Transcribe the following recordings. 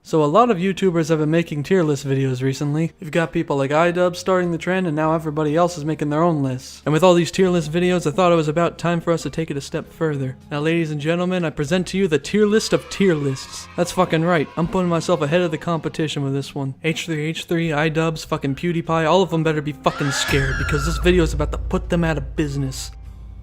So a lot of YouTubers have been making tier list videos recently. You've got people like iDubbbz starting the trend, and now everybody else is making their own lists. And with all these tier list videos, I thought it was about time for us to take it a step further. Now ladies and gentlemen, I present to you the tier list of tier lists. That's fucking right. I'm putting myself ahead of the competition with this one. H3H3, iDubbbz, fucking PewDiePie, all of them better be fucking scared, because this video is about to put them out of business.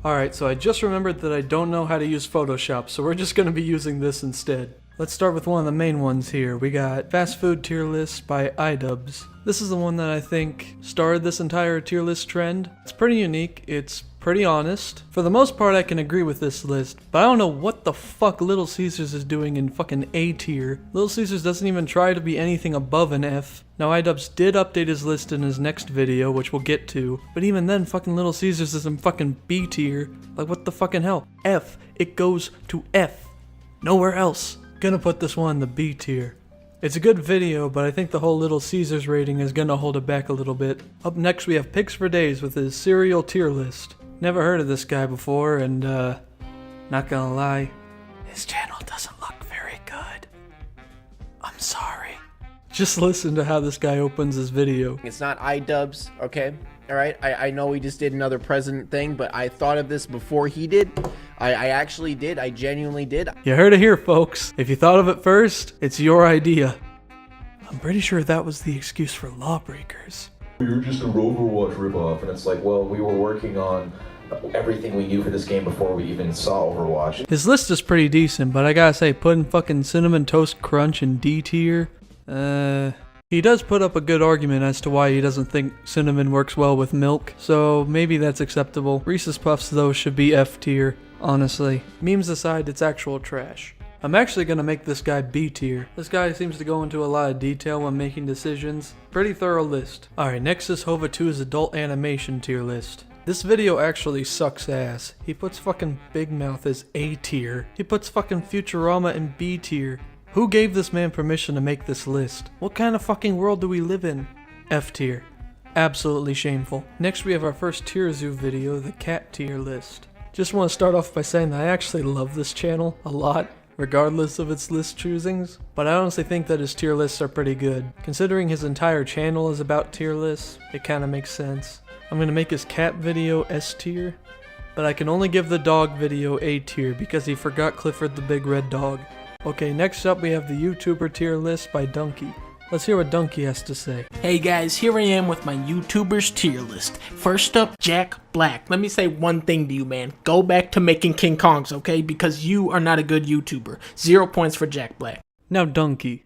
Alright, so I just remembered that I don't know how to use Photoshop, so we're just gonna be using this instead. Let's start with one of the main ones here. We got Fast Food Tier List by iDubbbz. This is the one that I think started this entire tier list trend. It's pretty unique, it's pretty honest. For the most part I can agree with this list, but I don't know what the fuck Little Caesars is doing in fucking A tier. Little Caesars doesn't even try to be anything above an F. Now iDubbbz did update his list in his next video, which we'll get to, but even then fucking Little Caesars is in fucking B tier. Like what the fucking hell? F, it goes to F. Nowhere else. Gonna put this one in the B tier. It's a good video, but I think the whole Little Caesars rating is gonna hold it back a little bit. Up next we have PigsForDays with his cereal tier list. Never heard of this guy before, and not gonna lie, his channel doesn't look very good. I'm sorry. Just listen to how this guy opens his video. It's not iDubbbz, okay? Alright, I know we just did another president thing, but I thought of this before he did. I actually did. I genuinely did. You heard it here, folks. If you thought of it first, it's your idea. I'm pretty sure that was the excuse for lawbreakers. You're just an Overwatch ripoff, and it's like, well, we were working on everything we knew for this game before we even saw Overwatch. His list is pretty decent, but I gotta say, putting fucking Cinnamon Toast Crunch in D tier, he does put up a good argument as to why he doesn't think cinnamon works well with milk, so maybe that's acceptable. Reese's Puffs, though, should be F tier. Honestly. Memes aside, it's actual trash. I'm actually gonna make this guy B tier. This guy seems to go into a lot of detail when making decisions. Pretty thorough list. Alright, next is Hova 2's adult animation tier list. This video actually sucks ass. He puts fucking Big Mouth as A tier. He puts fucking Futurama in B tier. Who gave this man permission to make this list? What kind of fucking world do we live in? F tier. Absolutely shameful. Next we have our first Tier Zoo video, the cat tier list. Just want to start off by saying that I actually love this channel a lot, regardless of its list choosings, but I honestly think that his tier lists are pretty good. Considering his entire channel is about tier lists, it kinda makes sense. I'm gonna make his cat video S tier, but I can only give the dog video A tier because he forgot Clifford the Big Red Dog. Okay, next up we have the YouTuber tier list by Dunkey. Let's hear what Dunkey has to say. Hey guys, here I am with my YouTubers tier list. First up, Jack Black. Let me say one thing to you, man. Go back to making King Kongs, okay? Because you are not a good YouTuber. 0 points for Jack Black. Now Dunkey,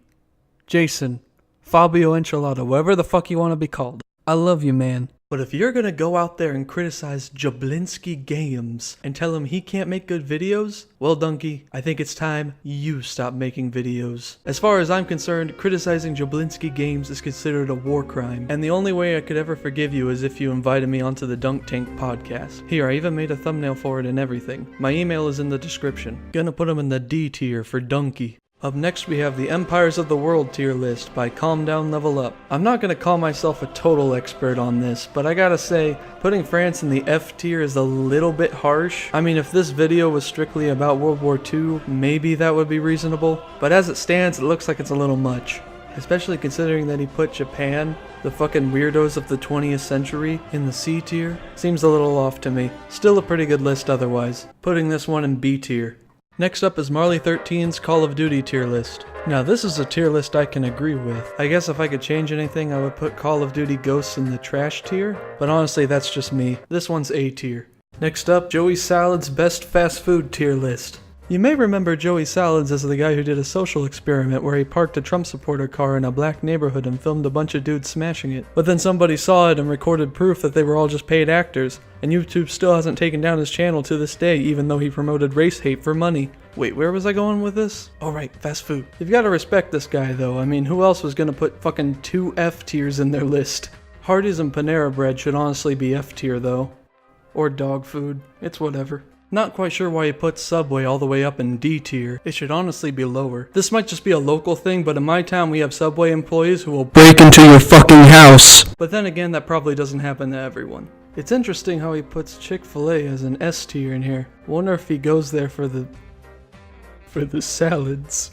Jason, Fabio Enchilada, whatever the fuck you want to be called. I love you, man. But if you're gonna go out there and criticize Jablinski Games and tell him he can't make good videos, well Dunkey, I think it's time you stop making videos. As far as I'm concerned, criticizing Jablinski Games is considered a war crime, and the only way I could ever forgive you is if you invited me onto the Dunk Tank podcast. Here, I even made a thumbnail for it and everything. My email is in the description. Gonna put him in the D tier for Dunkey. Up next we have the Empires of the World tier list by CalmDownLevelUp. I'm not going to call myself a total expert on this, but I gotta say, putting France in the F tier is a little bit harsh. I mean, if this video was strictly about World War II, maybe that would be reasonable, but as it stands, it looks like it's a little much. Especially considering that he put Japan, the fucking weirdos of the 20th century, in the C tier. Seems a little off to me. Still a pretty good list otherwise. Putting this one in B tier. Next up is Marley13's Call of Duty tier list. Now this is a tier list I can agree with. I guess if I could change anything I would put Call of Duty Ghosts in the trash tier, but honestly that's just me. This one's A tier. Next up, Joey Salad's Best Fast Food tier list. You may remember Joey Salads as the guy who did a social experiment where he parked a Trump supporter car in a black neighborhood and filmed a bunch of dudes smashing it. But then somebody saw it and recorded proof that they were all just paid actors, and YouTube still hasn't taken down his channel to this day even though he promoted race hate for money. Wait, where was I going with this? Oh right, fast food. You've gotta respect this guy though. I mean, who else was gonna put fucking 2 F tiers in their list? Hardee's and Panera Bread should honestly be F tier though. Or dog food. It's whatever. Not quite sure why he put Subway all the way up in D tier. It should honestly be lower. This might just be a local thing, but in my town we have Subway employees who will break into your fucking house. But then again, that probably doesn't happen to everyone. It's interesting how he puts Chick-fil-A as an S tier in here. Wonder if he goes there for the salads.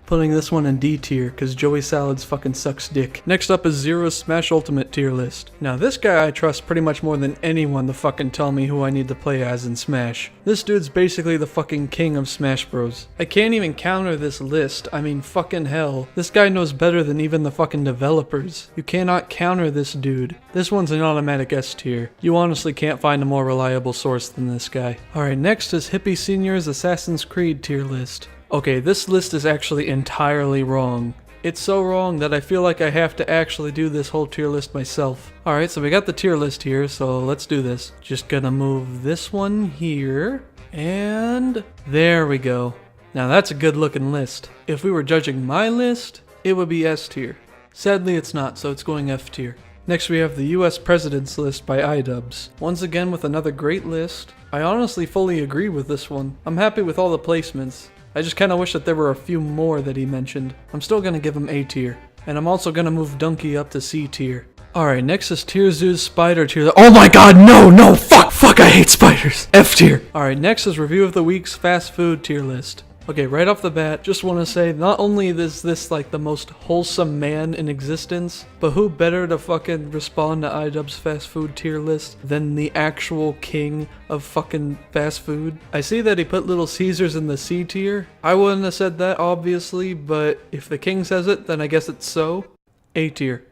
Putting this one in D tier, cause Joey Salads fucking sucks dick. Next up is Zero's Smash Ultimate tier list. Now this guy I trust pretty much more than anyone to fucking tell me who I need to play as in Smash. This dude's basically the fucking king of Smash Bros. I can't even counter this list, I mean fucking hell. This guy knows better than even the fucking developers. You cannot counter this dude. This one's an automatic S tier. You honestly can't find a more reliable source than this guy. Alright, next is Hippie Senior's Assassin's Creed tier list. Okay, this list is actually entirely wrong. It's so wrong that I feel like I have to actually do this whole tier list myself. Alright, so we got the tier list here, so let's do this. Just gonna move this one here, and there we go. Now that's a good looking list. If we were judging my list, it would be S tier. Sadly it's not, so it's going F tier. Next we have the US President's List by iDubbbz. Once again with another great list. I honestly fully agree with this one. I'm happy with all the placements. I just kinda wish that there were a few more that he mentioned. I'm still gonna give him A tier. And I'm also gonna move Dunkey up to C tier. Alright, next is Tearzoo's Spider tier. Oh my god, no, fuck, I hate spiders. F tier. Alright, next is Review of the Week's Fast Food tier list. Okay, right off the bat, just want to say, not only is this like the most wholesome man in existence, but who better to fucking respond to iDubbbz's fast food tier list than the actual king of fucking fast food? I see that he put Little Caesars in the C tier. I wouldn't have said that, obviously, but if the king says it, then I guess it's so. A tier.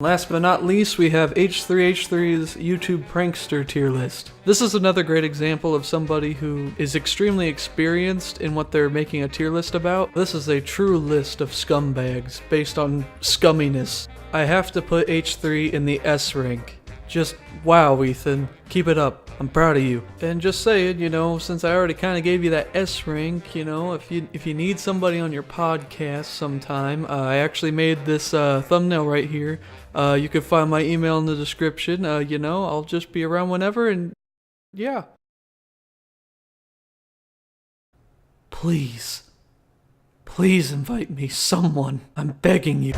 Last but not least, we have H3H3's YouTube Prankster tier list. This is another great example of somebody who is extremely experienced in what they're making a tier list about. This is a true list of scumbags based on scumminess. I have to put H3 in the S rank. Just wow, Ethan. Keep it up. I'm proud of you. And just saying, you know, since I already kind of gave you that S rank, you know, if you need somebody on your podcast sometime, I actually made this thumbnail right here. You can find my email in the description. You know, I'll just be around whenever, and yeah. Please invite me, someone. I'm begging you.